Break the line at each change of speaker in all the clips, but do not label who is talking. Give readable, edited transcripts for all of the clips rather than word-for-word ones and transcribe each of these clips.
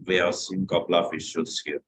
We have seen couple of issues here.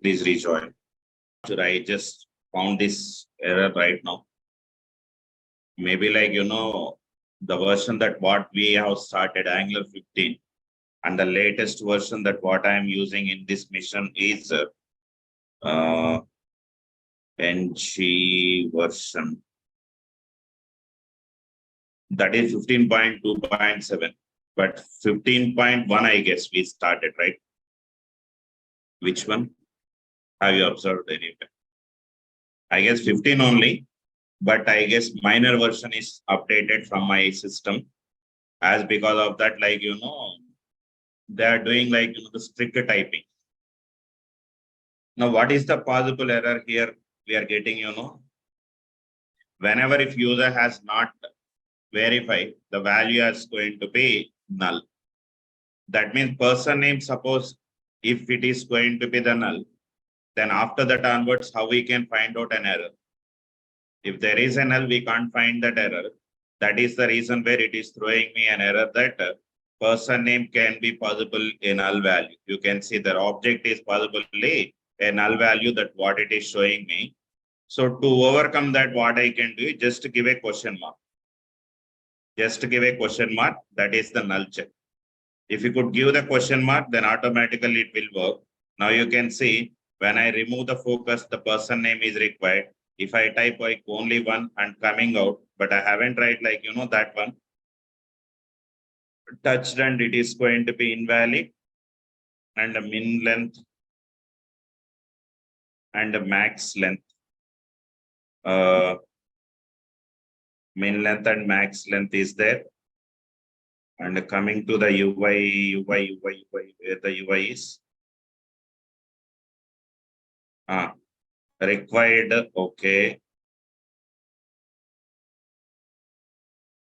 Please rejoin. I just found this error right now. Maybe the version that what we have started Angular 15 and the latest version that what I am using in this mission is NG version. That is 15.2.7, but 15.1 I guess we started, right? Which one? Have you observed anywhere? I guess 15 only, but I guess minor version is updated from my system. As because of that, they are doing the strict typing. Now, what is the possible error here we are getting, whenever if user has not verified, the value is going to be null. That means person name, suppose if it is going to be the null, then after that onwards, how we can find out an error? If there is a null, we can't find that error. That is the reason where it is throwing me an error that person name can be possible a null value. You can see the object is possibly a null value that what it is showing me. So to overcome that, what I can do is just to give a question mark. Just to give a question mark, that is the null check. If you could give the question mark, then automatically it will work. Now you can see when I remove the focus, the person name is required. If I type like only one and coming out, but I haven't tried that one, touched and it is going to be invalid, and the min length and the max length. Min length and max length is there. And coming to the UI, where the UI is. Required, okay.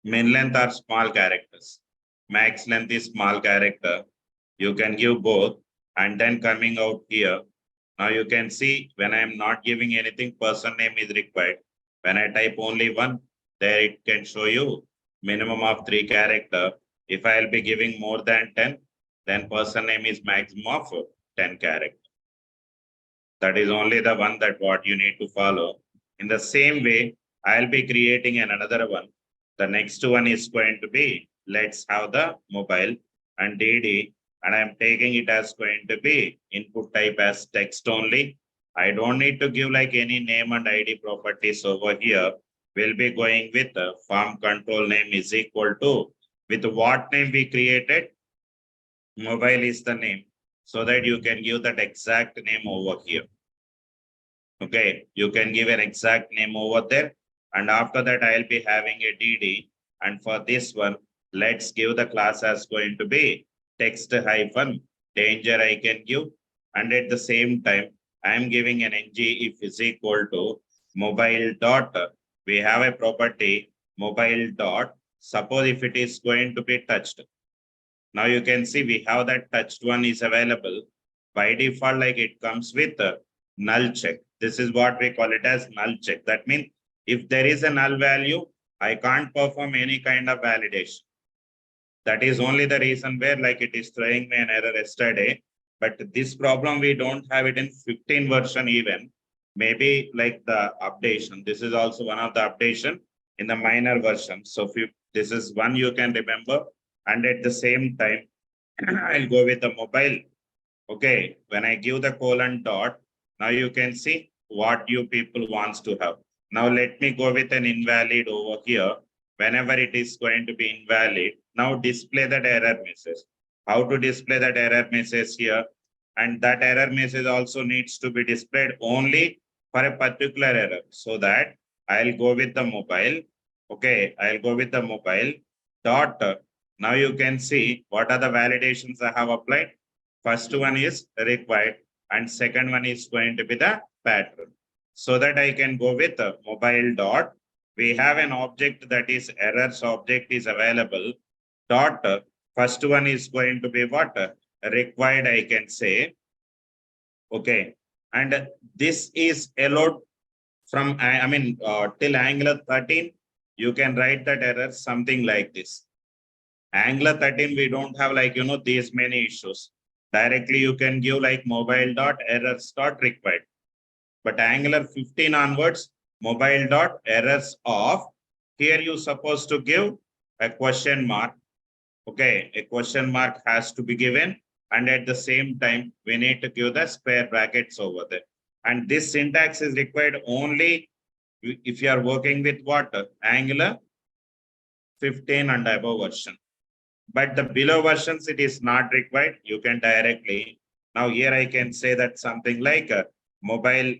Min length are small characters. Max length is small character. You can give both. And then coming out here, now you can see when I am not giving anything, person name is required. When I type only one, there it can show you minimum of 3 character. If I will be giving more than 10, then person name is maximum of 10 character. That is only the one that what you need to follow. In the same way, I'll be creating another one. The next one is going to be, let's have the mobile and DD, and I'm taking it as going to be input type as text only. I don't need to give like any name and ID properties over here. We'll be going with the form control name is equal to, with what name we created, mobile is the name, so that you can give that exact name over here. Okay, you can give an exact name over there. And after that, I'll be having a DD. And for this one, let's give the class as going to be text hyphen danger I can give. And at the same time, I'm giving an ng if is equal to mobile dot. We have a property mobile dot. Suppose if it is going to be touched. Now you can see we have that touched one is available. By default, like it comes with a null check. This is what we call it as null check. That means if there is a null value, I can't perform any kind of validation. That is only the reason where like it is throwing me an error yesterday. But this problem, we don't have it in 15 version even. Maybe like the updation. This is also one of the updation in the minor version. So if this is one you can remember. And at the same time, I'll go with the mobile. Okay, when I give the colon dot, now you can see what you people wants to have. Now let me go with an invalid over here. Whenever it is going to be invalid, now display that error message. How to display that error message here? And that error message also needs to be displayed only for a particular error. So that I'll go with the mobile. Okay, I'll go with the mobile dot. Now you can see what are the validations I have applied. First one is required and second one is going to be the pattern. So that I can go with mobile dot. We have an object that is errors object is available. Dot. First one is going to be what? Required, I can say. Okay. And this is allowed from, till Angular 13, you can write that error something like this. Angular 13, we don't have these many issues. Directly you can give like mobile dot errors dot required. But Angular 15 onwards, mobile dot errors of, here you supposed to give a question mark. Okay, a question mark has to be given. And at the same time, we need to give the square brackets over there. And this syntax is required only if you are working with what? Angular 15 and above version. But the below versions, it is not required. You can directly, now here I can say that something like mobile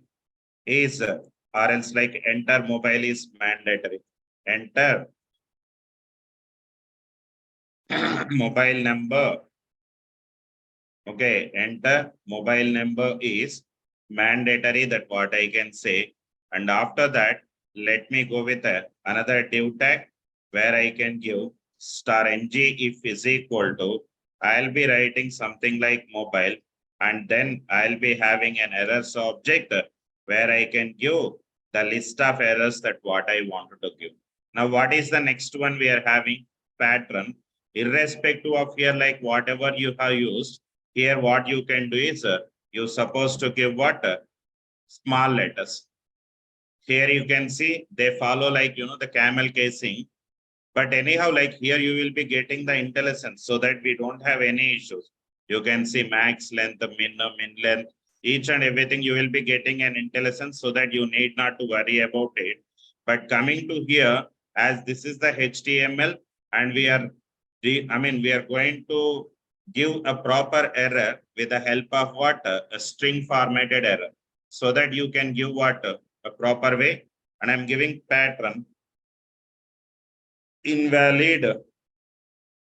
is, or else like enter mobile is mandatory. Enter mobile number. Okay, enter mobile number is mandatory, that what I can say. And after that, let me go with another div tag where I can give star ng if is equal to, I'll be writing something like mobile, and then I'll be having an errors object where I can give the list of errors that what I wanted to give. Now, what is the next one we are having? Pattern. Irrespective of here, like whatever you have used, here what you can do is you're supposed to give what? Small letters. Here you can see they follow like the camel casing. But anyhow, like here you will be getting the IntelliSense so that we don't have any issues. You can see max length, min length, each and everything you will be getting an IntelliSense so that you need not to worry about it. But coming to here, as this is the HTML and we are going to give a proper error with the help of what? A string formatted error. So that you can give what? A proper way. And I'm giving pattern invalid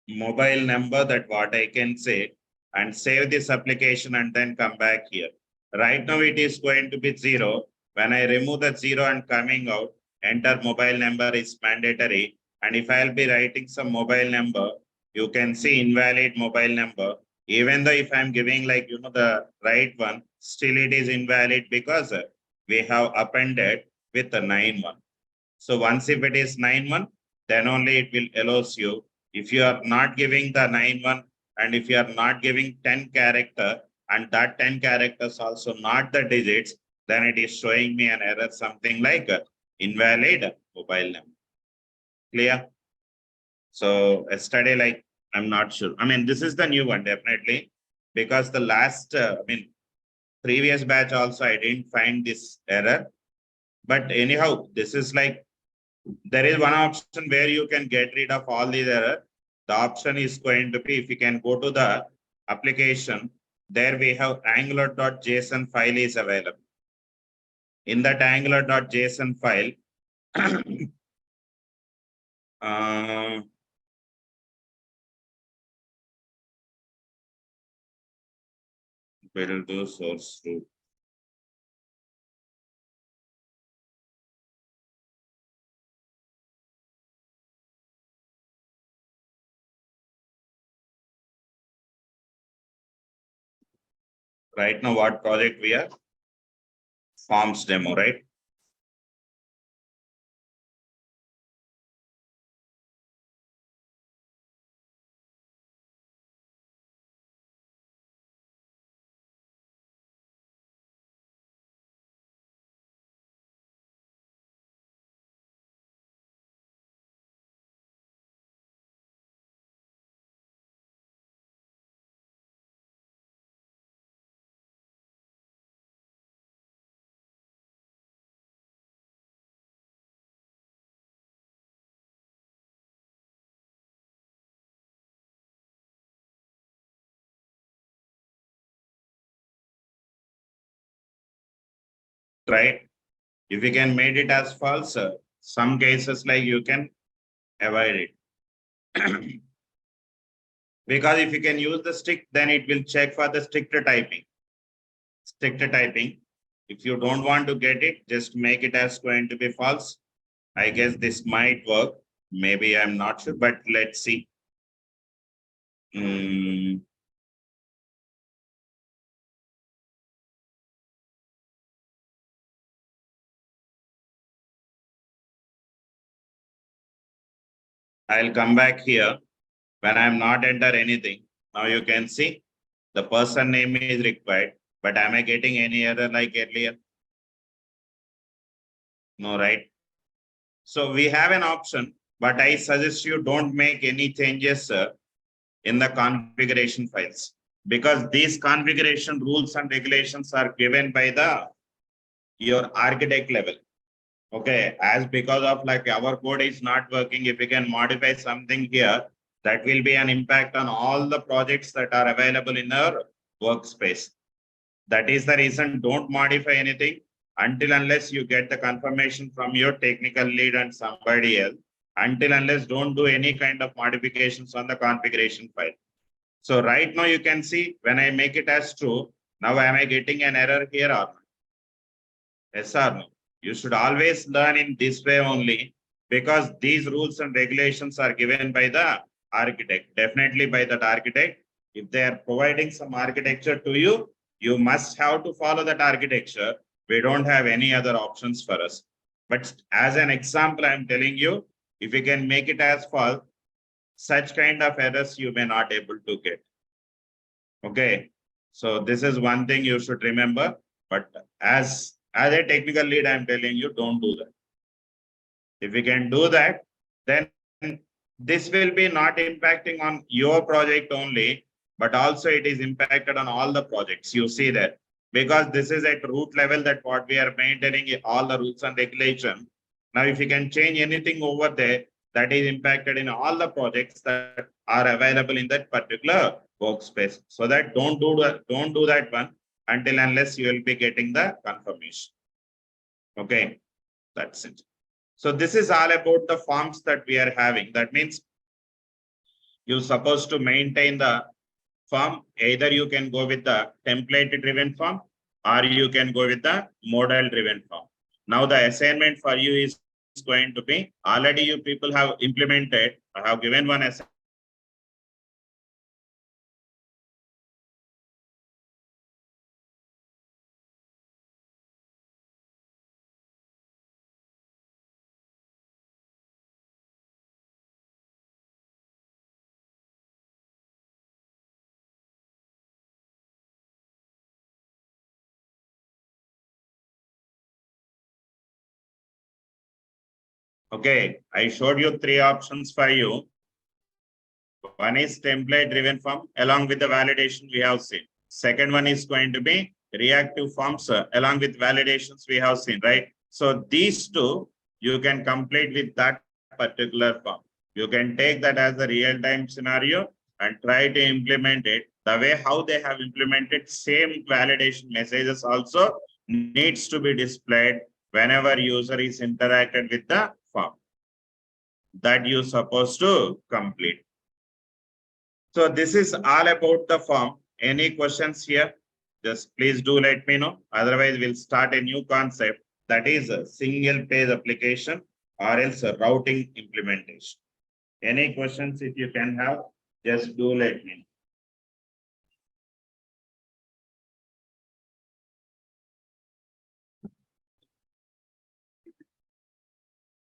mobile number, that what I can say, and save this application and then come back here. Right now it is going to be 0. When I remove the 0 and coming out, enter mobile number is mandatory. And if I'll be writing some mobile number, you can see invalid mobile number. Even though if I'm giving like, the right one, still it is invalid because we have appended with the 9-1. So once if it is 9-1, then only it will allows you. If you are not giving the 9-1 and if you are not giving 10 character and that 10 characters also not the digits, then it is showing me an error, something like invalid mobile number. Clear? So yesterday, like, I'm not sure. I mean, this is the new one, definitely, because the last, previous batch also, I didn't find this error. But anyhow, this is like, there is one option where you can get rid of all these errors. The option is going to be, if you can go to the application, there we have angular.json file is available. In that angular.json file, build the source root. Right now, what project we are? Forms demo, right? right? If you can make it as false, some cases like you can avoid it. Because if you can use the strict, then it will check for the stricter typing. Stricter typing. If you don't want to get it, just make it as going to be false. I guess this might work. Maybe I'm not sure, but let's see. I'll come back here when I'm not enter anything. Now you can see the person name is required, but am I getting any error like earlier? No, right? So we have an option, but I suggest you don't make any changes in the configuration files, because these configuration rules and regulations are given by the your architect level. Okay, as because of like our code is not working, if we can modify something here, that will be an impact on all the projects that are available in our workspace. That is the reason, don't modify anything until unless you get the confirmation from your technical lead and somebody else. Until unless, don't do any kind of modifications on the configuration file. So right now you can see when I make it as true, now am I getting an error here or not? Yes or no? You should always learn in this way only, because these rules and regulations are given by the architect, definitely by that architect. If they are providing some architecture to you, you must have to follow that architecture. We don't have any other options for us. But as an example, I'm telling you, if you can make it as false, such kind of errors you may not able to get. Okay. So this is one thing you should remember. But as a technical lead, I'm telling you, don't do that. If we can do that, then this will be not impacting on your project only, but also it is impacted on all the projects. You see that, because this is at root level that what we are maintaining all the rules and regulation. Now, if you can change anything over there, that is impacted in all the projects that are available in that particular workspace. So that don't do that one until unless you will be getting the confirmation. Okay, that's it. So this is all about the forms that we are having. That means you're supposed to maintain the form. Either you can go with the template driven form, or you can go with the model driven form. Now the assignment for you is going to be, already you people have implemented. I have given one assignment. Okay, I showed you three options for you. One is template driven form along with the validation we have seen. Second one is going to be reactive forms along with validations we have seen, right? So these two you can complete with that particular form. You can take that as a real-time scenario and try to implement it the way how they have implemented. Same validation messages also needs to be displayed whenever user is interacted with the form that you're supposed to complete. So this is all about the form. Any questions here? Just please do let me know. Otherwise, we'll start a new concept, that is a single page application or else a routing implementation. Any questions if you can have, just do let me know.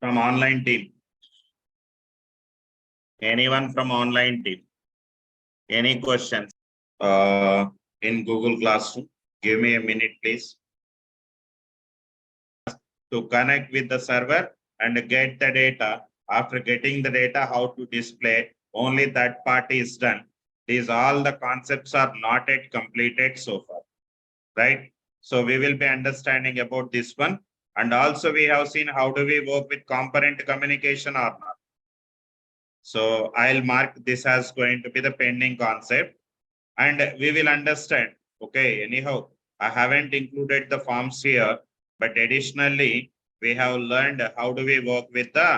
From online team. Anyone from online team? Any questions? In Google Classroom, give me a minute, please. To connect with the server and get the data. After getting the data, how to display, only that part is done. These all the concepts are not yet completed so far, right? So we will be understanding about this one. And also we have seen how do we work with component communication or not. So I'll mark this as going to be the pending concept, and we will understand. Okay, anyhow, I haven't included the forms here. But additionally, we have learned how do we work with the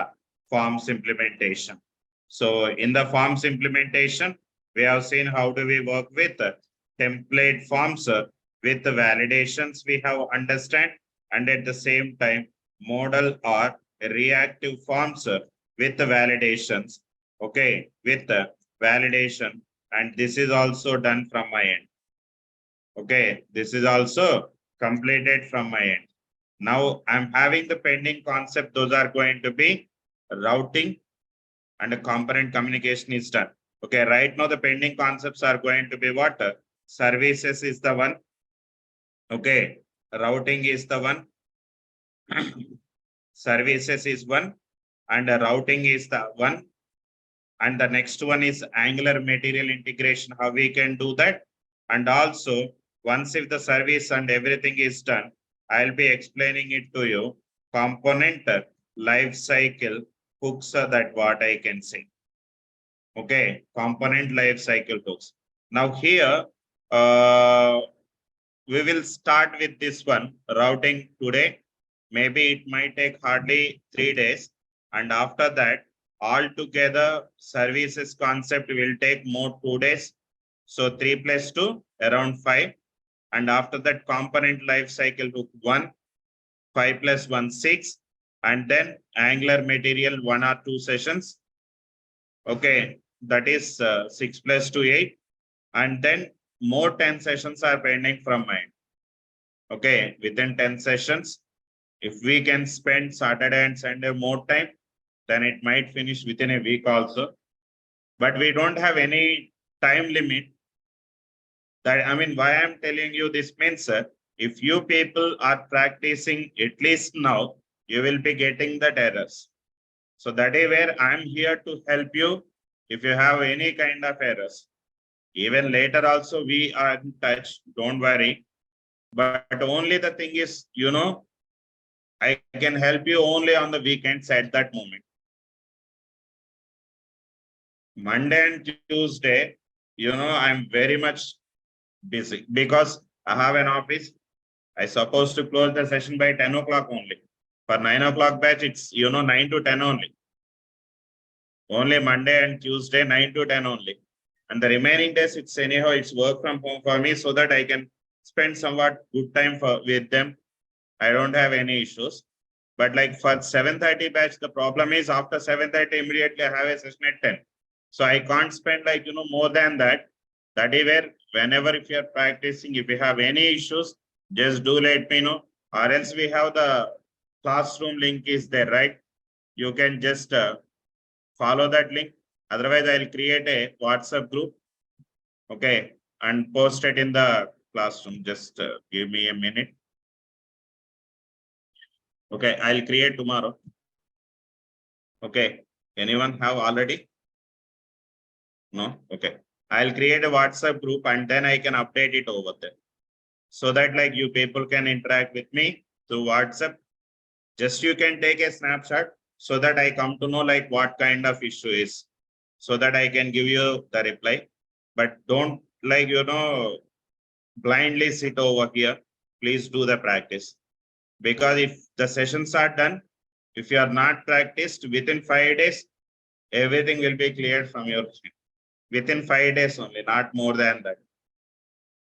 forms implementation. So in the forms implementation, we have seen how do we work with template forms with the validations we have understand, and at the same time model or reactive forms with the validations. Okay, with the validation, and this is also done from my end. Okay, this is also completed from my end. Now I'm having the pending concept. Those are going to be routing and a component communication is done. Okay, right now the pending concepts are going to be what? Services is the one. Okay, routing is the one. Services is one, and routing is the one. And the next one is Angular material integration, how we can do that. And also, once if the service and everything is done, I'll be explaining it to you. Component life cycle hooks that what I can say. Okay, component life cycle hooks. Now here, we will start with this one routing today. Maybe it might take hardly 3 days. And after that, altogether services concept will take more 2 days. So 3 plus 2, around 5. And after that, component life cycle hook 1, 5 plus 1, 6. And then Angular material 1 or 2 sessions. Okay, that is 6 plus 2, 8. And then more 10 sessions are pending from mine. Okay, within 10 sessions, if we can spend Saturday and Sunday more time, then it might finish within a week also. But we don't have any time limit. That I mean, why I'm telling you this means, if you people are practicing at least now, you will be getting the errors. So that is where I'm here to help you. If you have any kind of errors, even later also we are in touch. Don't worry. But only the thing is, I can help you only on the weekends at that moment. Monday and Tuesday, I'm very much busy because I have an office. I supposed to close the session by 10 o'clock only. For 9 o'clock batch, it's 9 to 10 only. Only Monday and Tuesday, 9 to 10 only. And the remaining days, it's anyhow, it's work from home for me so that I can spend somewhat good time with them. I don't have any issues. But like for 7:30 batch, the problem is after 7:30, immediately I have a session at 10. So I can't spend like, more than that. That is where whenever if you're practicing, if you have any issues, just do let me know. Or else we have the classroom link is there, right? You can just follow that link. Otherwise, I'll create a WhatsApp group. Okay. And post it in the classroom. Just give me a minute. Okay. I'll create tomorrow. Okay. Anyone have already? No? Okay. I'll create a WhatsApp group and then I can update it over there. So that like you people can interact with me through WhatsApp. Just you can take a snapshot so that I come to know like what kind of issue is, so that I can give you the reply. But don't like, blindly sit over here. Please do the practice. Because if the sessions are done, if you are not practiced within 5 days, everything will be cleared from your screen. Within 5 days only, not more than that.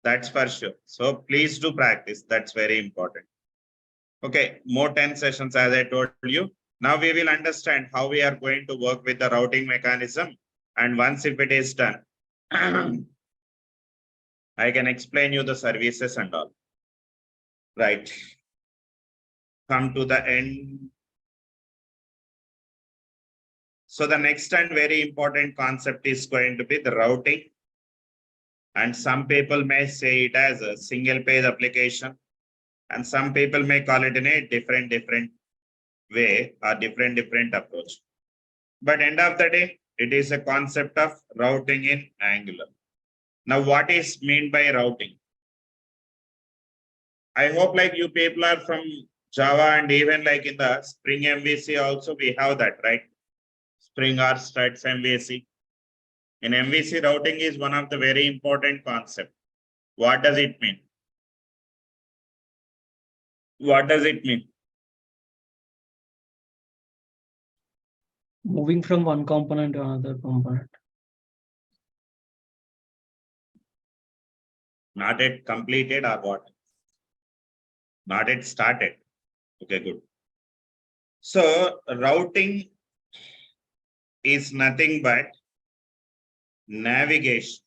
That's for sure. So please do practice. That's very important. Okay, more 10 sessions as I told you. Now we will understand how we are going to work with the routing mechanism. And once if it is done, I can explain you the services and all. Right. Come to the end. So the next and very important concept is going to be the routing. And some people may say it as a single page application. And some people may call it in a different way or different approach. But end of the day, it is a concept of routing in Angular. Now, what is meant by routing? I hope like you people are from Java and even like in the Spring MVC also we have that, right? Spring or Struts MVC. In MVC, routing is one of the very important concept. What does it mean? What does it mean?
Moving from one component to another component.
Not yet completed or what? Not yet started. Okay, good. So routing is nothing but navigation.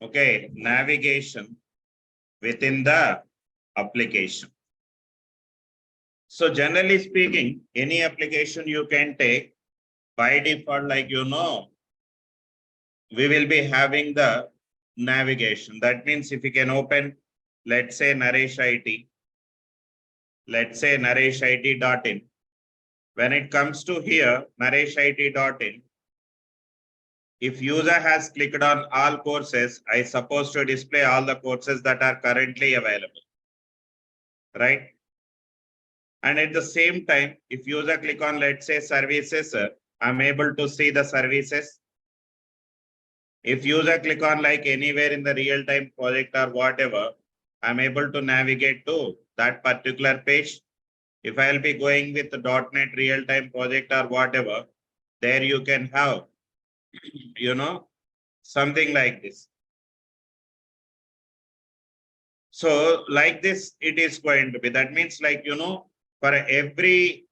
Okay, navigation within the application. So generally speaking, any application you can take by default, like we will be having the navigation. That means if you can open, let's say Naresh IT, let's say nareshit.in. When it comes to here, nareshit.in, if user has clicked on all courses, I supposed to display all the courses that are currently available, right? And at the same time, if user click on, let's say services, I'm able to see the services. If user click on like anywhere in the real-time project or whatever, I'm able to navigate to that particular page. If I'll be going with the .NET real-time project or whatever, there you can have, something like this. So like this, it is going to be. That means like, for every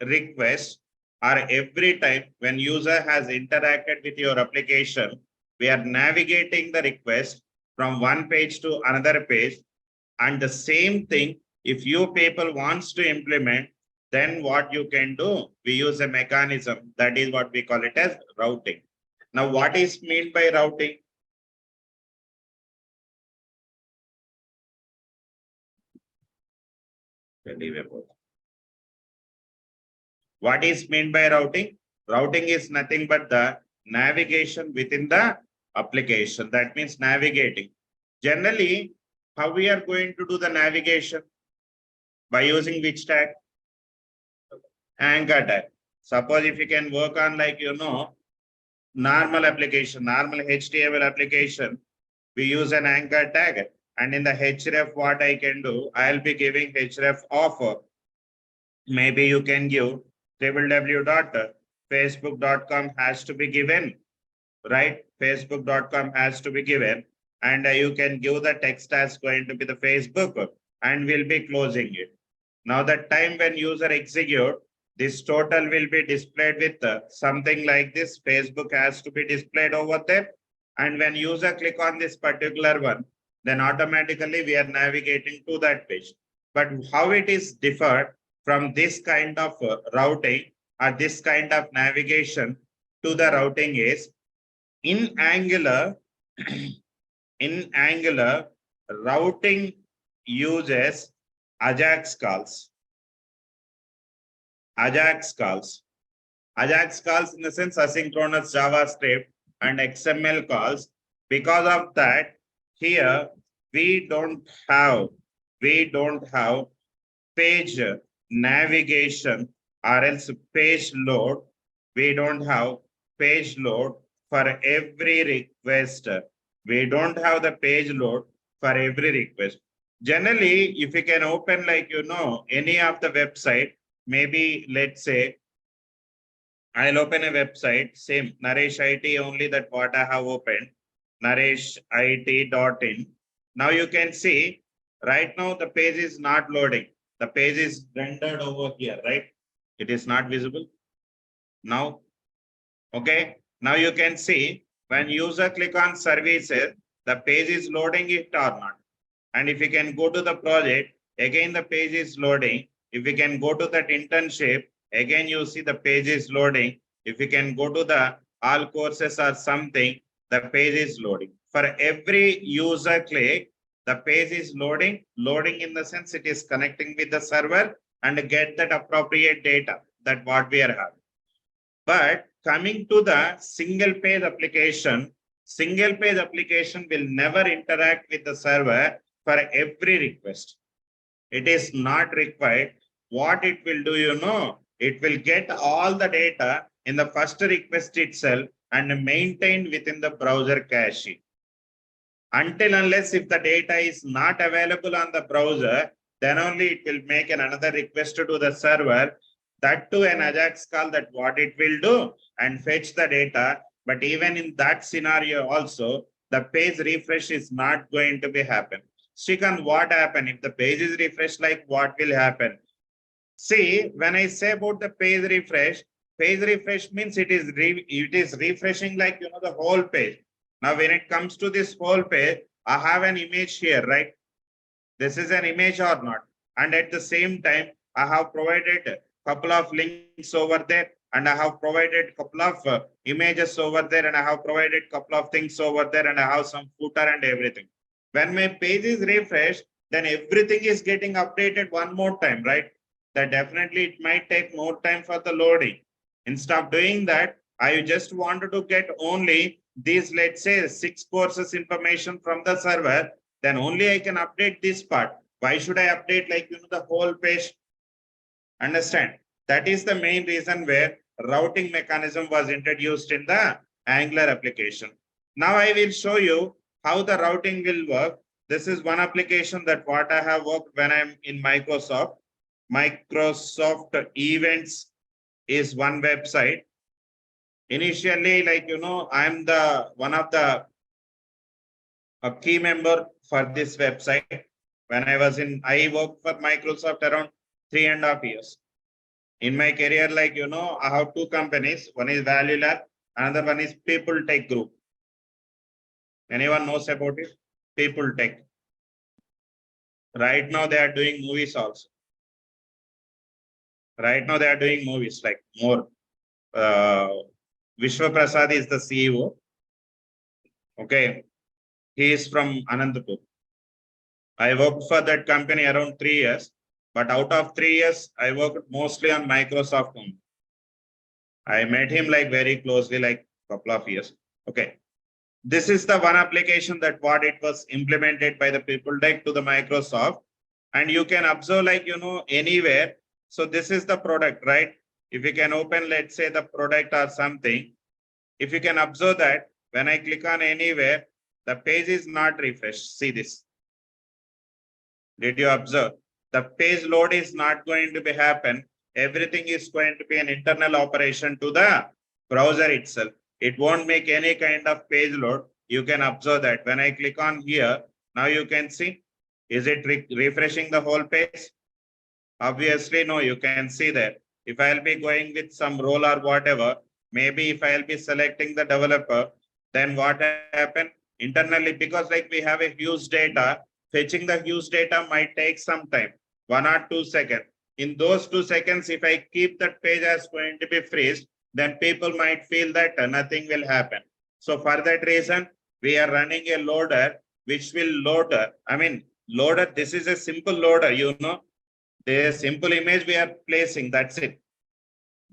request or every time when user has interacted with your application, we are navigating the request from one page to another page. And the same thing, if you people wants to implement, then what you can do, we use a mechanism, that is what we call it as routing. Now, what is meant by routing? What is meant by routing? Routing is nothing but the navigation within the application. That means navigating. Generally, how we are going to do the navigation? By using which tag? Anchor tag. Suppose if you can work on like, normal application, normal HTML application, we use an anchor tag. And in the href, what I can do, I'll be giving href of, maybe you can give www.facebook.com has to be given, right? Facebook.com has to be given. And you can give the text as going to be the Facebook and we'll be closing it. Now the time when user execute, this total will be displayed with something like this. Facebook has to be displayed over there. And when user click on this particular one, then automatically we are navigating to that page. But how it is differed from this kind of routing or this kind of navigation to the routing is in Angular, in Angular, routing uses Ajax calls. Ajax calls. Ajax calls in the sense asynchronous JavaScript and XML calls. Because of that, here we don't have page navigation or else page load. We don't have page load for every request. We don't have the page load for every request. Generally, if you can open like, any of the website, maybe let's say, I'll open a website, same Naresh IT only that what I have opened, nareshit.in. Now you can see right now the page is not loading. The page is rendered over here, right? It is not visible now. Okay. Now you can see when user click on services, the page is loading it or not. And if you can go to the project, again the page is loading. If you can go to that internship, again you see the page is loading. If you can go to the all courses or something, the page is loading. For every user click, the page is loading. Loading in the sense it is connecting with the server and get that appropriate data that what we are having. But coming to the single page application will never interact with the server for every request. It is not required. What it will do, it will get all the data in the first request itself and maintained within the browser cache. Until unless if the data is not available on the browser, then only it will make another request to the server. That to an Ajax call, that what it will do and fetch the data. But even in that scenario also, the page refresh is not going to be happen. Srikanth, what happen if the page is refreshed? Like what will happen? See, when I say about the page refresh means it is refreshing like the whole page. Now, when it comes to this whole page, I have an image here, right? This is an image or not? And at the same time, I have provided a couple of links over there, and I have provided a couple of images over there, and I have provided a couple of things over there, and I have some footer and everything. When my page is refreshed, then everything is getting updated one more time, right? That definitely it might take more time for the loading. Instead of doing that, I just wanted to get only these, let's say, 6 courses information from the server, then only I can update this part. Why should I update like the whole page? Understand? That is the main reason where routing mechanism was introduced in the Angular application. Now I will show you how the routing will work. This is one application that what I have worked when I'm in Microsoft. Microsoft Events is one website. Initially, like I'm the one of the a key member for this website. When I worked for Microsoft around 3.5 years. In my career, like I have two companies. One is Value Lab, another one is People Tech Group. Anyone knows about it? People Tech. Right now they are doing movies also. Right now they are doing movies like more. Vishwa Prasad is the CEO. Okay. He is from Anantapur. I worked for that company around 3 years, but out of 3 years, I worked mostly on Microsoft. I met him like very closely, like couple of years. Okay. This is the one application that what it was implemented by the People Tech to the Microsoft. And you can observe like, anywhere. So this is the product, right? If you can open, let's say the product or something, if you can observe that when I click on anywhere, the page is not refreshed. See this. Did you observe? The page load is not going to be happen. Everything is going to be an internal operation to the browser itself. It won't make any kind of page load. You can observe that. When I click on here, now you can see, is it refreshing the whole page? Obviously, no, you can see that. If I'll be going with some role or whatever, maybe if I'll be selecting the developer, then what happen internally, because like we have a huge data, fetching the huge data might take some time, 1 or 2 seconds. In those 2 seconds, if I keep that page as going to be freezed, then people might feel that nothing will happen. So for that reason, we are running a loader which will load. Loader, this is a simple loader, the simple image we are placing, that's it.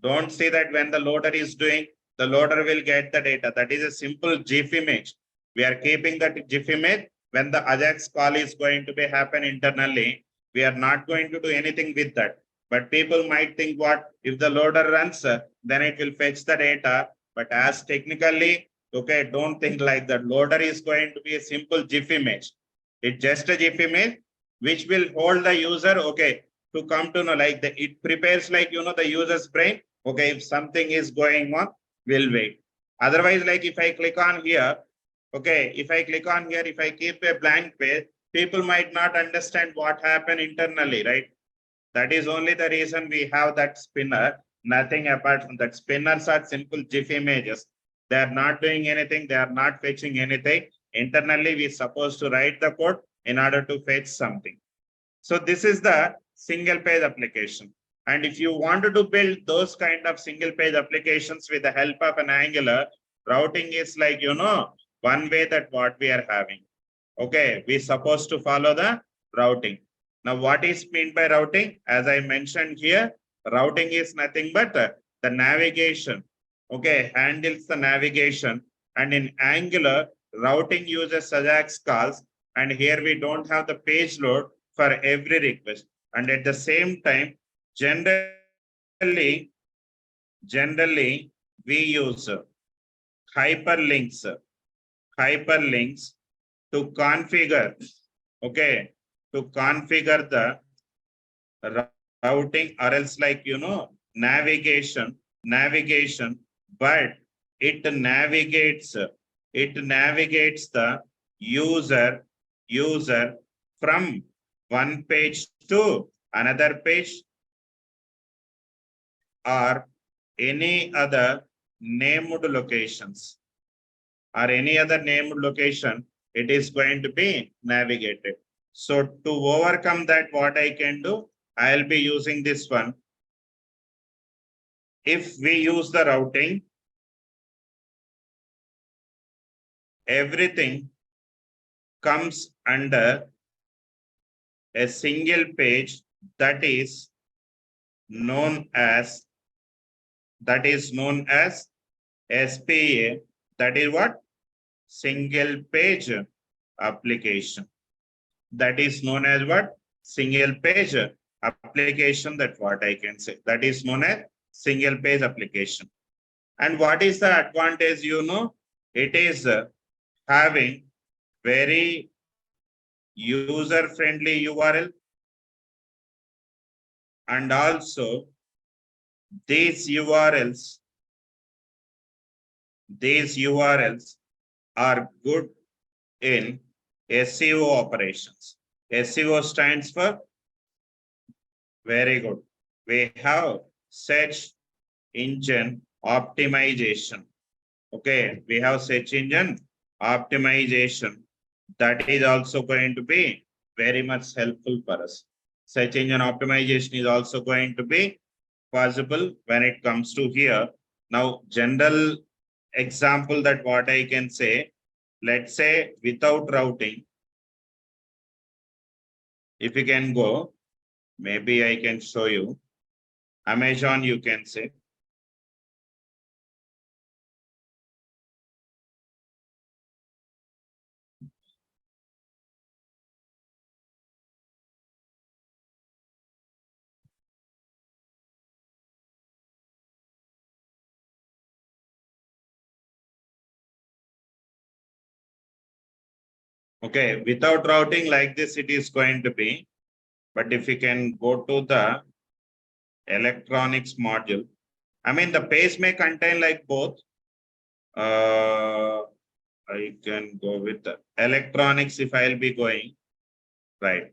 Don't say that when the loader is doing, the loader will get the data. That is a simple GIF image. We are keeping that GIF image. When the Ajax call is going to be happen internally, we are not going to do anything with that. But people might think what if the loader runs, then it will fetch the data. But as technically, okay, don't think like that. Loader is going to be a simple GIF image. It's just a GIF image which will hold the user, okay, to come to know like it prepares like the user's brain. Okay, if something is going on, we'll wait. Otherwise, like if I click on here, okay, if I click on here, if I keep a blank page, people might not understand what happened internally, right? That is only the reason we have that spinner. Nothing apart from that. Spinners are simple GIF images. They are not doing anything. They are not fetching anything. Internally, we supposed to write the code in order to fetch something. So this is the single page application. And if you wanted to build those kind of single page applications with the help of an Angular, routing is like, one way that what we are having. Okay, we supposed to follow the routing. Now, what is meant by routing? As I mentioned here, routing is nothing but the navigation. Okay, handles the navigation. And in Angular, routing uses Ajax calls. And here we don't have the page load for every request. And at the same time, generally we use hyperlinks to configure, okay, to configure the routing or else like, navigation, but it navigates the user from one page to another page or any other named locations or any other named location, it is going to be navigated. So to overcome that, what I can do, I'll be using this one. If we use the routing, everything comes under a single page that is known as SPA. That is what? Single page application. That is known as what? Single page application. That's what I can say. That is known as single page application. And what is the advantage? It is having very user friendly URL, and also these URLs are good in SEO operations. SEO stands for very good. We have search engine optimization. Okay, we have search engine optimization. That is also going to be very much helpful for us. Search engine optimization is also going to be possible when it comes to here. Now, general example that what I can say, let's say without routing, if you can go, maybe I can show you. Amazon, you can say. Okay, without routing like this, it is going to be. But if you can go to the electronics module, I mean, the page may contain like both. I can go with the electronics if I'll be going, right.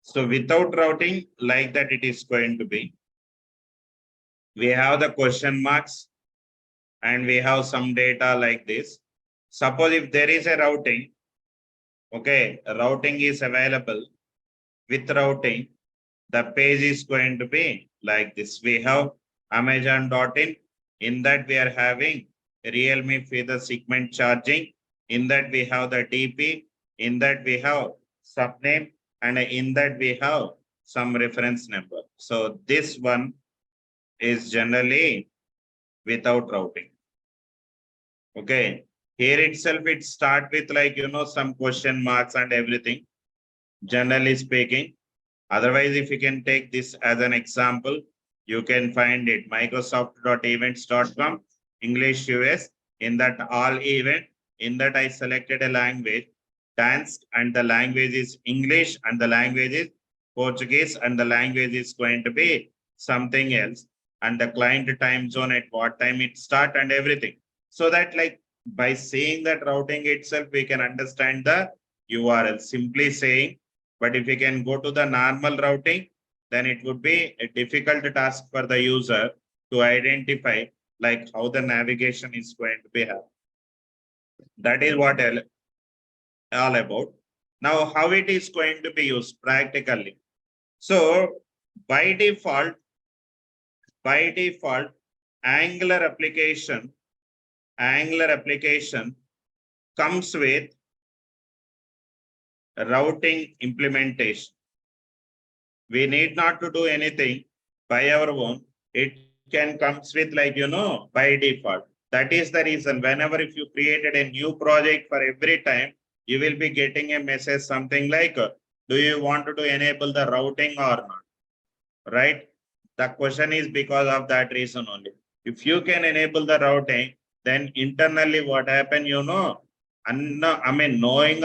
So without routing, like that it is going to be. We have the question marks and we have some data like this. Suppose if there is a routing, okay, routing is available. With routing, the page is going to be like this. We have Amazon.in. In that we are having Realme for the segment charging. In that we have the DP. In that we have subname. And in that we have some reference number. So this one is generally without routing. Okay. Here itself, it start with like, some question marks and everything, generally speaking. Otherwise, if you can take this as an example, you can find it Microsoft.events.com, English US. In that all event, in that I selected a language, Dansk, and the language is English, and the language is Portuguese, and the language is going to be something else, and the client time zone at what time it start and everything. So that like by seeing that routing itself, we can understand the URL. Simply saying, but if we can go to the normal routing, then it would be a difficult task for the user to identify like how the navigation is going to be happening. That is what all about. Now, how it is going to be used practically. So by default, Angular application comes with routing implementation. We need not to do anything by our own. It can comes with like, by default. That is the reason whenever if you created a new project for every time, you will be getting a message something like, do you want to enable the routing or not? Right? The question is because of that reason only. If you can enable the routing, then internally what happen, knowing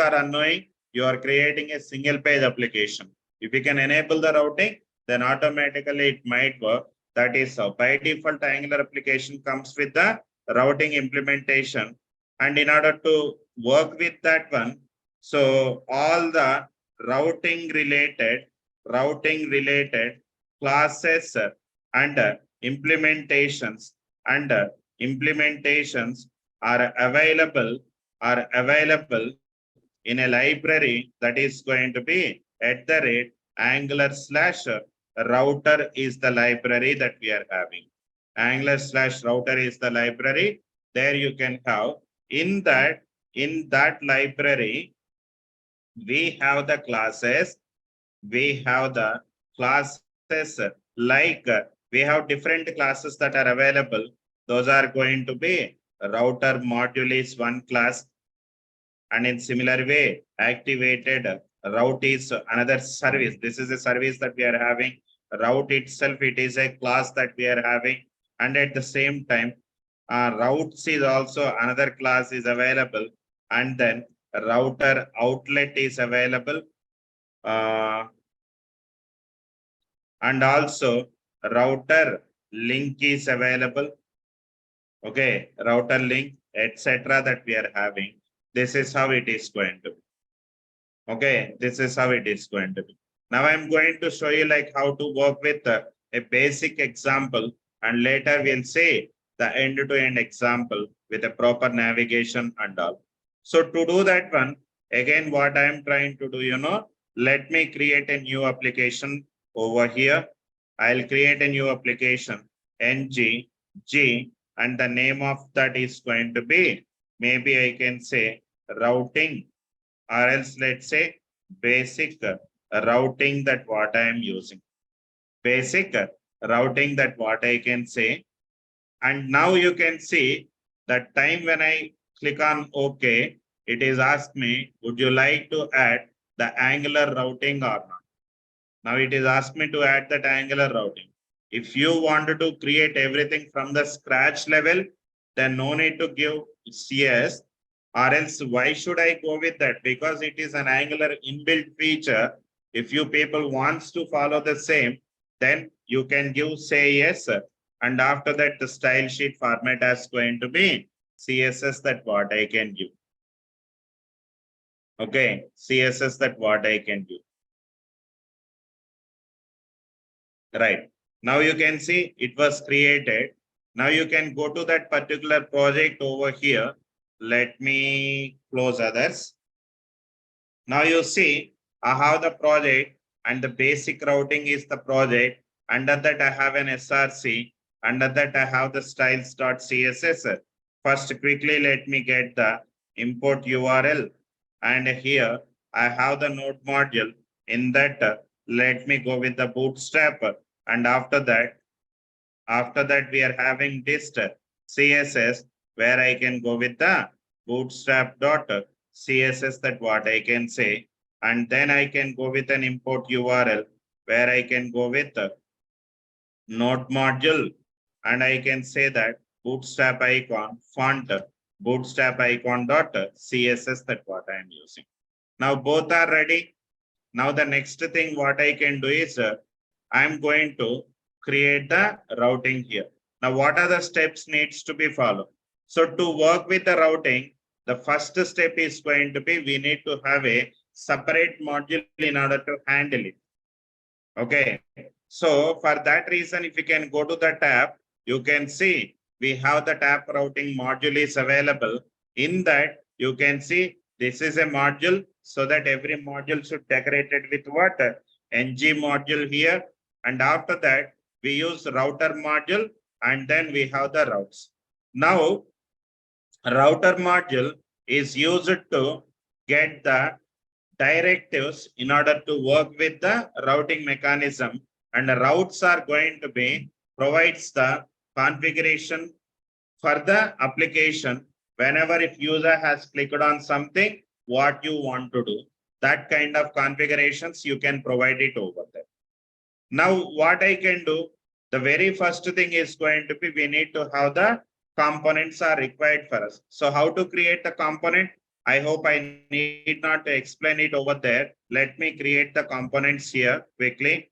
or unknowing, you are creating a single page application. If you can enable the routing, then automatically it might work. That is how by default Angular application comes with the routing implementation. And in order to work with that one, so all the routing related classes and implementations and implementations are available in a library that is going to be @Angular/router is the library that we are having. Angular/router is the library. There you can have in that library, we have the classes. We have the classes like we have different classes that are available. Those are going to be router module is one class, and in similar way activated route is another service. This is a service that we are having. Route itself, it is a class that we are having, and at the same time routes is also another class is available, and then router outlet is available. And also router link is available. Okay, router link, etc. that we are having. This is how it is going to be. Okay, this is how it is going to be. Now I'm going to show you like how to work with a basic example, and later we'll say the end-to-end example with a proper navigation and all. So to do that one, again, what I'm trying to do, let me create a new application over here. I'll create a new application, ng, g, and the name of that is going to be, maybe I can say routing, or else let's say basic routing that what I am using. Basic routing that what I can say. And now you can see that time when I click on OK, it is asked me, would you like to add the Angular routing or not? Now it is asked me to add that Angular routing. If you wanted to create everything from the scratch level, then no need to give CS, or else why should I go with that? Because it is an Angular inbuilt feature. If you people wants to follow the same, then you can give say yes, and after that the style sheet format is going to be CSS that what I can give. Okay, CSS that what I can do. Right. Now you can see it was created. Now you can go to that particular project over here. Let me close others. Now you see I have the project and the basic routing is the project. Under that I have an SRC. Under that I have the styles.css. First quickly let me get the import URL. And here I have the node module. In that let me go with the bootstrap, and after that we are having dist CSS, where I can go with the bootstrap.css that what I can say, and then I can go with an import URL where I can go with the node module, and I can say that bootstrap icon font bootstrap icon.css that what I am using. Now both are ready. Now the next thing what I can do is I'm going to create the routing here. Now what are the steps needs to be followed? So to work with the routing, the first step is going to be we need to have a separate module in order to handle it. Okay. So for that reason, if you can go to the tab, you can see we have the tab routing module is available. In that you can see this is a module, so that every module should decorated with what? ng module here. And after that, we use router module, and then we have the routes. Now, router module is used to get the directives in order to work with the routing mechanism, and the routes are going to be provides the configuration for the application. Whenever if user has clicked on something, what you want to do, that kind of configurations you can provide it over there. Now, what I can do, the very first thing is going to be, we need to have the components are required for us. So how to create the component? I hope I need not to explain it over there. Let me create the components here quickly.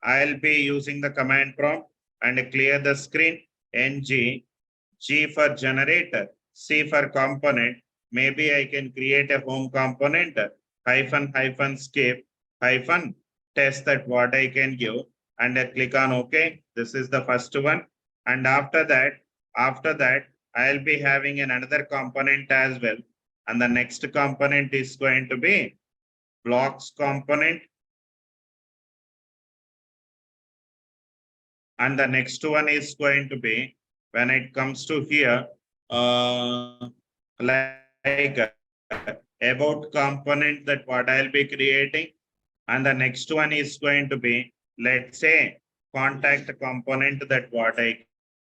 I'll be using the command prompt and clear the screen. Ng, G for generator, C for component. Maybe I can create a home component, hyphen skip, hyphen test, that what I can give, and I click on OK. This is the first one. And after that, I'll be having another component as well. And the next component is going to be blocks component. And the next one is going to be, when it comes to here, like about component, that what I'll be creating. And the next one is going to be, let's say, contact component, that what I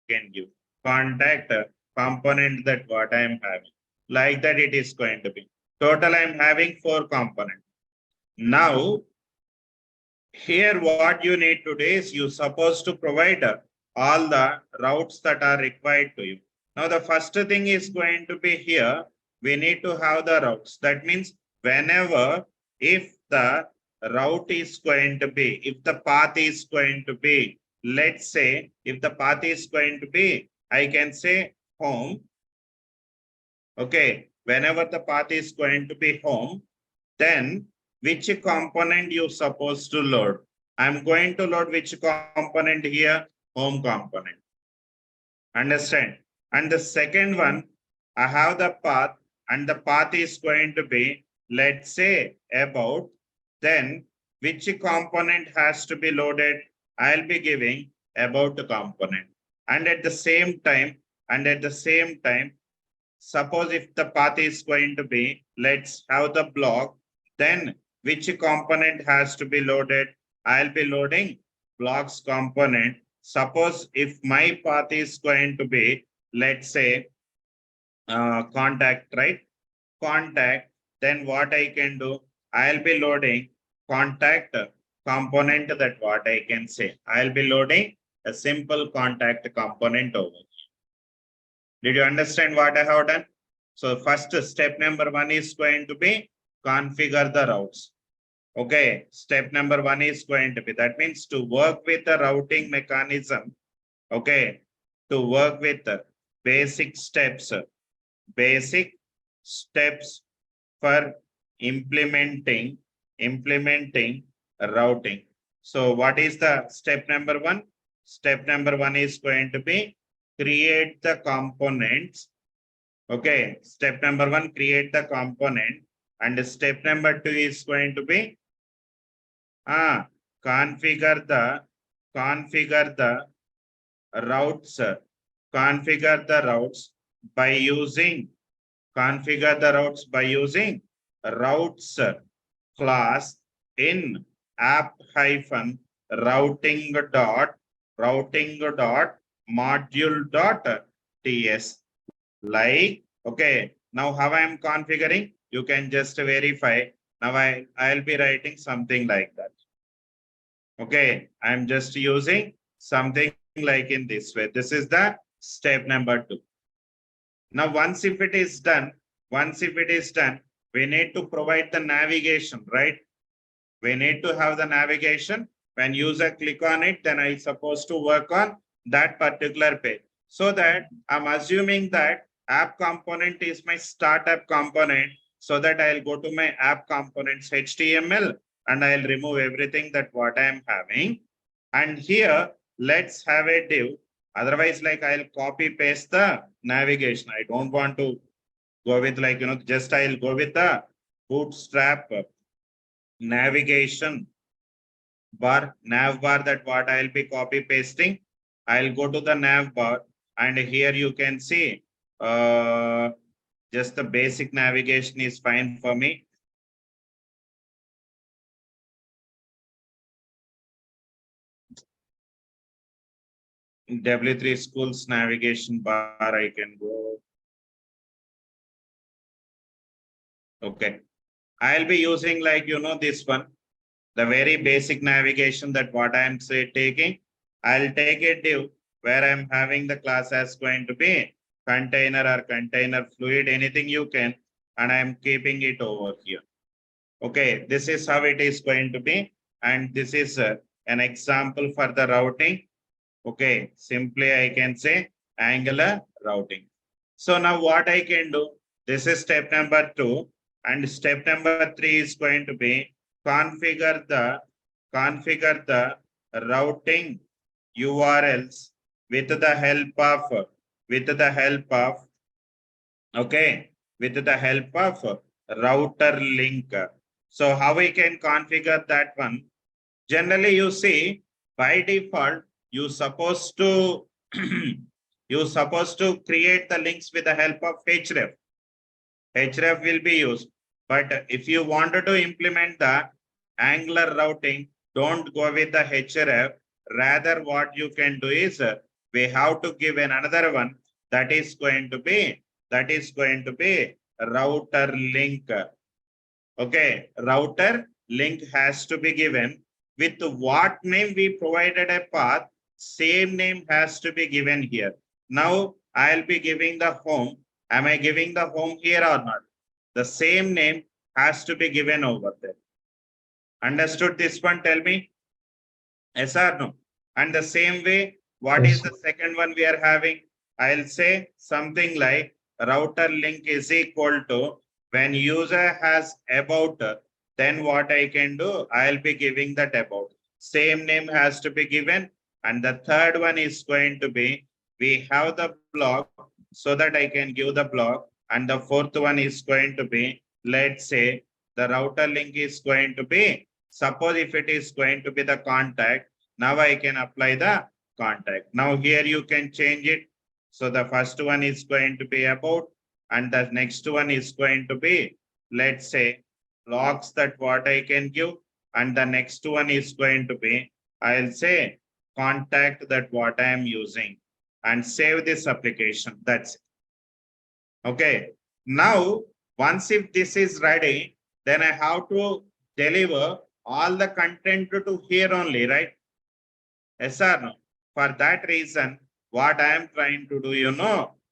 can give. Contact component, that what I am having. Like that it is going to be. Total I am having 4 components. Now, here what you need to do is you supposed to provide all the routes that are required to you. Now the first thing is going to be here, we need to have the routes. That means whenever, if the route is going to be, if the path is going to be, let's say, if the path is going to be, I can say home. Okay, whenever the path is going to be home, then which component you supposed to load? I'm going to load which component here? Home component. Understand? And the second one, I have the path, and the path is going to be, let's say, about, then which component has to be loaded? I'll be giving about the component. And at the same time, suppose if the path is going to be, let's have the block, then which component has to be loaded? I'll be loading blocks component. Suppose if my path is going to be, let's say, contact, right? Contact, then what I can do? I'll be loading contact component, that what I can say. I'll be loading a simple contact component over here. Did you understand what I have done? So first step number 1 is going to be configure the routes. Okay, step number 1 is going to be, that means to work with the routing mechanism. Okay, to work with the basic steps for implementing routing. So what is the step number 1? Step number 1 is going to be create the components. Okay, step number 1, create the component. And step number 2 is going to be configure the routes. Configure the routes by using routes class in app hyphen routing dot module dot ts. Like, okay, now how I am configuring, you can just verify. Now I'll be writing something like that. Okay, I'm just using something like in this way. This is the step number 2. Now, once if it is done, we need to provide the navigation, right? We need to have the navigation. When user click on it, then I supposed to work on that particular page. So that I'm assuming that app component is my startup component, so that I'll go to my app components HTML and I'll remove everything that what I'm having. And here, let's have a div. Otherwise, like I'll copy paste the navigation. I don't want to go with like, just I'll go with the bootstrap navigation bar, nav bar, that what I'll be copy pasting. I'll go to the nav bar, and here you can see just the basic navigation is fine for me. W3 schools navigation bar, I can go. Okay. I'll be using like, this one, the very basic navigation that what I'm taking. I'll take a div where I'm having the class as going to be container or container fluid, anything you can, and I'm keeping it over here. Okay, this is how it is going to be. And this is an example for the routing. Okay, simply I can say angular routing. So now what I can do, this is step number 2, and step number 3 is going to be configure the routing URLs with the help of okay, with the help of router link. So how we can configure that one? Generally, you see, by default, you supposed to create the links with the help of href. Href will be used. But if you wanted to implement the Angular routing, don't go with the href. Rather, what you can do is we have to give another one that is going to be router link. Okay, router link has to be given with what name we provided a path, same name has to be given here. Now I'll be giving the home. Am I giving the home here or not? The same name has to be given over there. Understood this one? Tell me. Yes or no? And the same way, what is
Yes.
the second one we are having? I'll say something like router link is equal to when user has about, then what I can do, I'll be giving that about. Same name has to be given. And the third one is going to be, we have the block so that I can give the block. And the fourth one is going to be, let's say the router link is going to be, suppose if it is going to be the contact, now I can apply the contact. Now here you can change it. So the first one is going to be about, and the next one is going to be, let's say, logs that what I can give, and the next one is going to be, I'll say, contact that what I am using, and save this application. That's it. Okay. Now, once if this is ready, then I have to deliver all the content to here only, right? Yes or no? For that reason, what I am trying to do,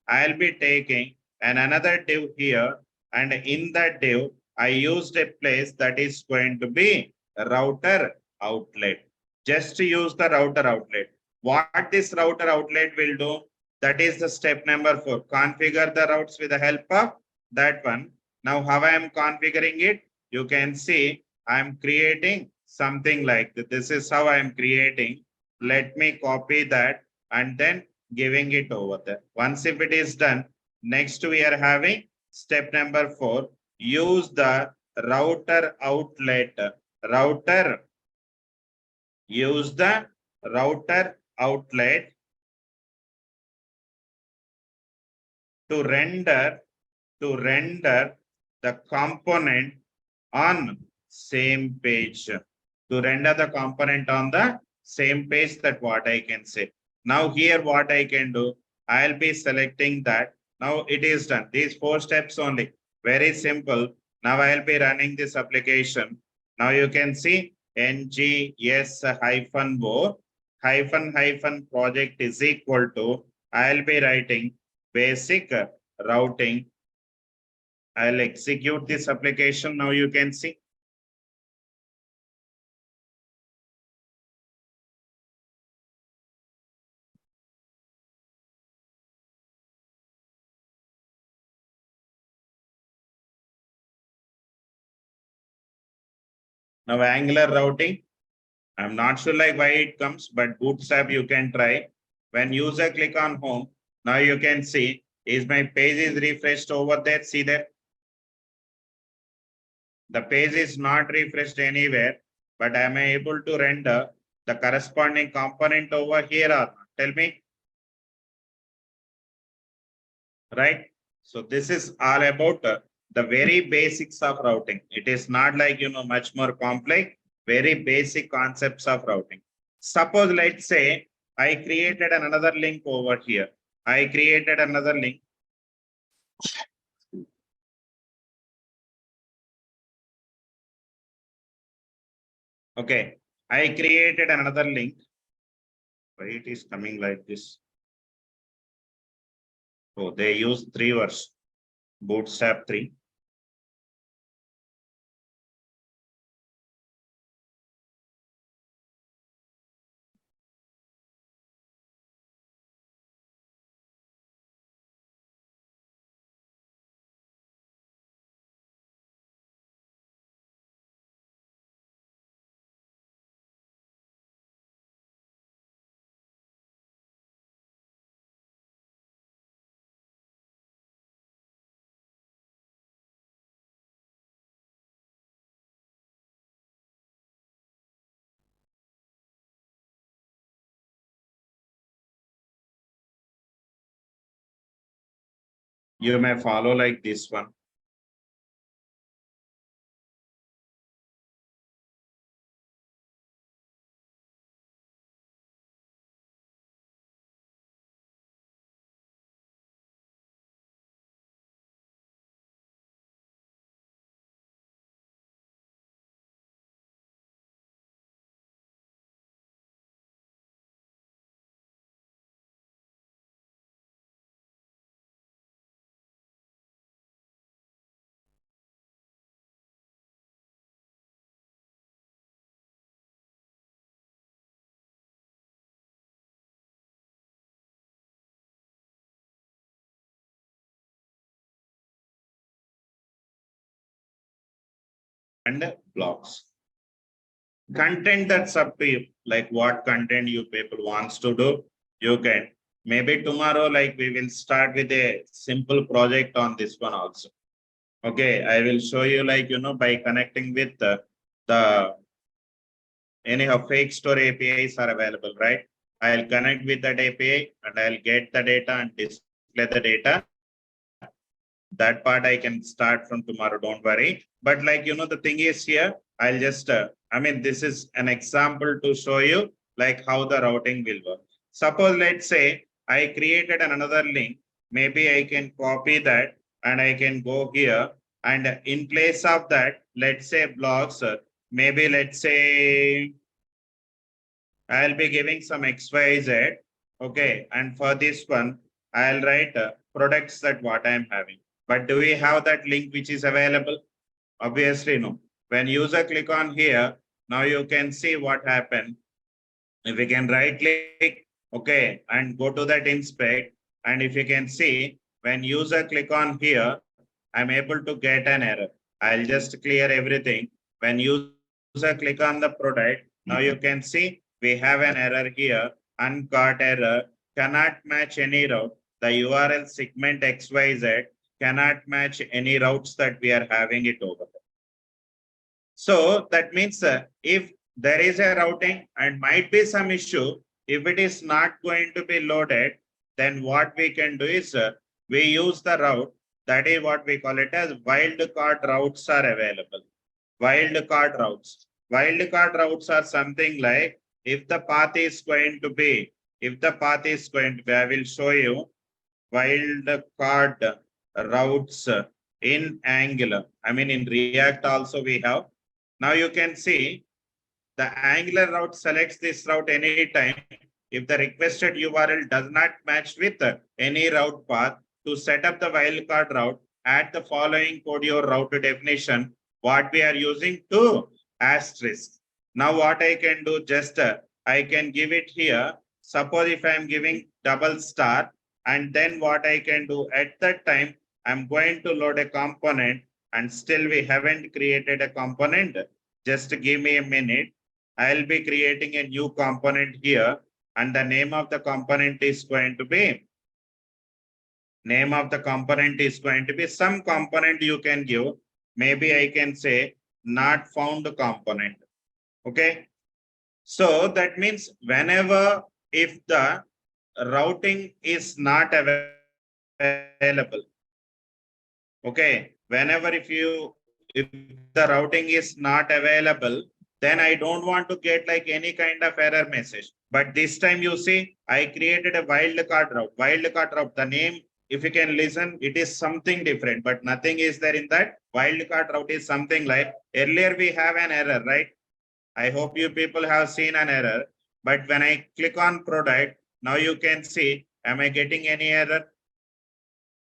I'll be taking another div here, and in that div, I used a place that is going to be a router outlet. Just to use the router outlet. What this router outlet will do, that is the step number 4. Configure the routes with the help of that one. Now, how I am configuring it? You can see I am creating something like this. This is how I am creating. Let me copy that and then giving it over there. Once if it is done, next we are having step number 4. Use the router outlet. Use the router outlet to render the component on same page. To render the component on the same page, that what I can say. Now here what I can do, I'll be selecting that. Now it is done. These 4 steps only. Very simple. Now I'll be running this application. Now you can see NGS-O -project is equal to, I'll be writing basic routing. I'll execute this application. Now you can see. Now Angular routing, I'm not sure like why it comes, but Bootstrap you can try. When user click on home, now you can see is my page is refreshed over there. See that the page is not refreshed anywhere, but am I able to render the corresponding component over here or not? Tell me. Right? So this is all about the very basics of routing. It is not like, much more complex, very basic concepts of routing. Suppose let's say I created another link over here. I created another link. Okay, I created another link. Why it is coming like this? Oh, they use 3 version, Bootstrap 3. You may follow like this one. And blocks. Content that's up to you, like what content you people wants to do, you can. Maybe tomorrow, like we will start with a simple project on this one also. Okay, I will show you like, by connecting with the anyhow fake store APIs are available, right? I'll connect with that API and I'll get the data and display the data. That part I can start from tomorrow, don't worry. But like, the thing is here, I'll just, this is an example to show you like how the routing will work. Suppose, let's say I created another link. Maybe I can copy that and I can go here. And in place of that, let's say blogs, maybe let's say I'll be giving some XYZ. Okay. And for this one, I'll write products that what I'm having. But do we have that link which is available? Obviously, no. When user click on here, now you can see what happened. If we can right click, okay, and go to that inspect. And if you can see, when user click on here, I'm able to get an error. I'll just clear everything. When user click on the product, now you can see we have an error here, uncaught error, cannot match any route. The URL segment XYZ cannot match any routes that we are having it over there. So that means if there is a routing and might be some issue, if it is not going to be loaded, then what we can do is we use the route. That is what we call it as wildcard routes are available. Wildcard routes. Wildcard routes are something like if the path is going to be, I will show you wildcard routes in Angular. In React also we have. Now you can see the Angular route selects this route anytime if the requested URL does not match with any route path. To set up the wildcard route, add the following code your route definition, what we are using to asterisk. Now what I can do, just I can give it here. Suppose if I am giving double star, and then what I can do at that time, I'm going to load a component and still we haven't created a component. Just give me a minute. I'll be creating a new component here and the name of the component is going to be some component you can give. Maybe I can say not found component. Okay. So that means whenever if the routing is not available. Okay. Whenever if the routing is not available, then I don't want to get like any kind of error message. But this time you see, I created a wildcard route. Wildcard route, the name, if you can listen, it is something different, but nothing is there in that. Wildcard route is something like, earlier we have an error, right? I hope you people have seen an error, but when I click on product, now you can see, am I getting any error?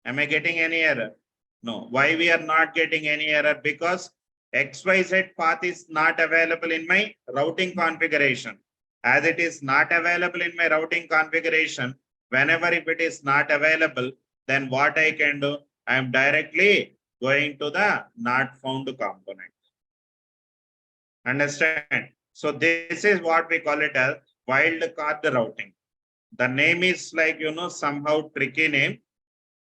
Am I getting any error? No. Why we are not getting any error? Because XYZ path is not available in my routing configuration. As it is not available in my routing configuration, whenever if it is not available, then what I can do? I am directly going to the not found component. Understand? So this is what we call it as wildcard routing. The name is like, somehow tricky name.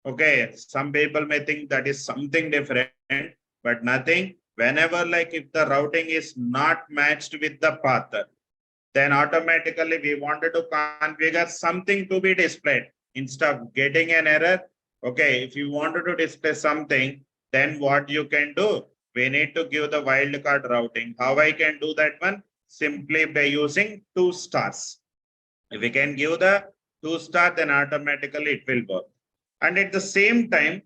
Okay, some people may think that is something different, but nothing. Whenever like if the routing is not matched with the path, then automatically we wanted to configure something to be displayed instead of getting an error. Okay, if you wanted to display something, then what you can do? We need to give the wildcard routing. How I can do that one? Simply by using 2 stars. If we can give the 2 star, then automatically it will work. And at the same time,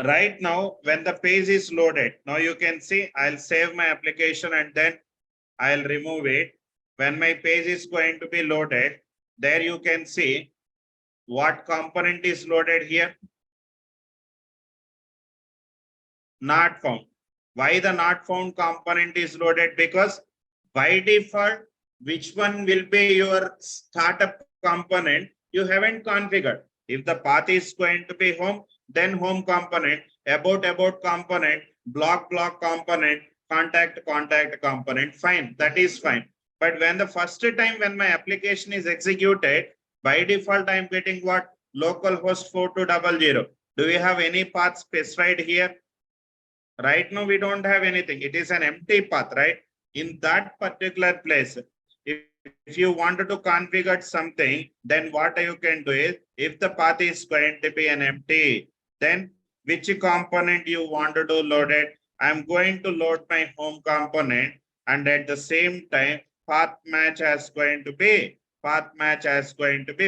right now, when the page is loaded, now you can see I'll save my application and then I'll remove it. When my page is going to be loaded, there you can see what component is loaded here. Not found. Why the not found component is loaded? Because by default, which one will be your startup component, you haven't configured. If the path is going to be home, then home component, about component, block component, contact component, fine, that is fine. But when the first time when my application is executed, by default, I'm getting what? Localhost 4200. Do we have any path specified here? Right now, we don't have anything. It is an empty path, right? In that particular place, if you wanted to configure something, then what you can do is, if the path is going to be an empty, then which component you want to do load it? I'm going to load my home component, and at the same time, path match is going to be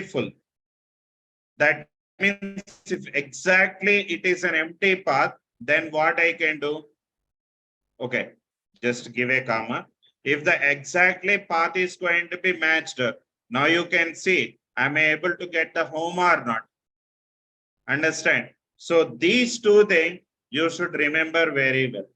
full. That means if exactly it is an empty path, then what I can do? Okay, just give a comma. If the exactly path is going to be matched, now you can see, am I able to get the home or not? Understand? So these 2 things you should remember very well.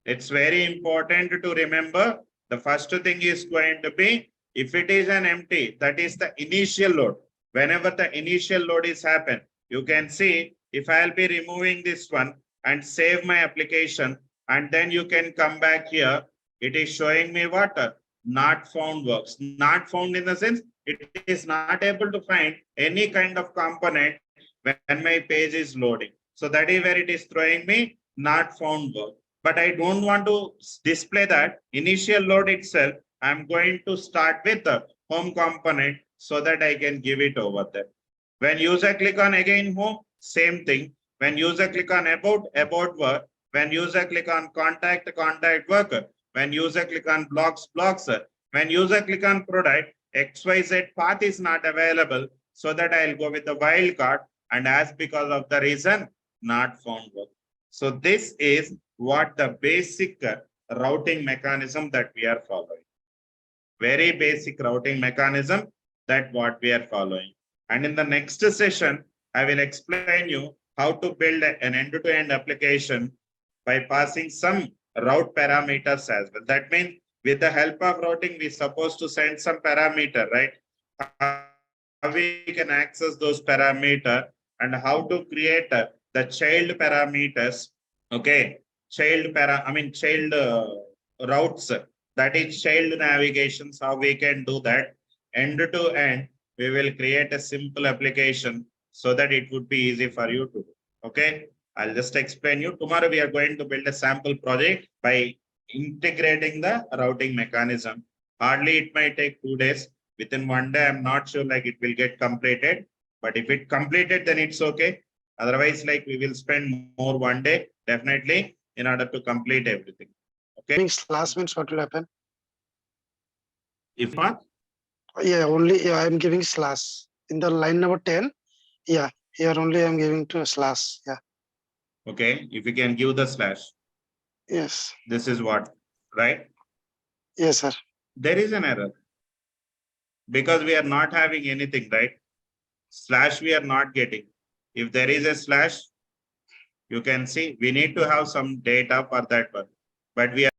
It's very important to remember. The first thing is going to be, if it is an empty, that is the initial load. Whenever the initial load is happen, you can see if I'll be removing this one and save my application, and then you can come back here, it is showing me what? Not found works. Not found in the sense, it is not able to find any kind of component when my page is loading. So that is where it is throwing me not found work. But I don't want to display that initial load itself. I'm going to start with the home component so that I can give it over there. When user click on again home, same thing. When user click on about work. When user click on contact worker. When user click on blocks. When user click on product, XYZ path is not available, so that I'll go with the wildcard, and as because of the reason not found work. So this is what the basic routing mechanism that we are following. Very basic routing mechanism that what we are following. And in the next session, I will explain you how to build an end-to-end application by passing some route parameters as well. That means with the help of routing, we're supposed to send some parameter, right? How we can access those parameter and how to create the child parameters. Okay, child routes, that is child navigations. How we can do that end to end, we will create a simple application so that it would be easy for you to do. Okay, I'll just explain you. Tomorrow we are going to build a sample project by integrating the routing mechanism. Hardly it might take 2 days. Within 1 day, I'm not sure like it will get completed. But if it completed, then it's okay. Otherwise, like we will spend more 1 day, definitely, in order to complete everything. Okay,
Giving slash means what will happen?
if not,
Yeah, only yeah, I'm giving slash in the line number 10. Yeah, here only I'm giving to a slash. Yeah,
okay, if you can give the slash,
yes,
this is what, right?
yes, sir.
There is an error. Because we are not having anything, right? Slash we are not getting. If there is a slash, you can see we need to have some data for that one. But we are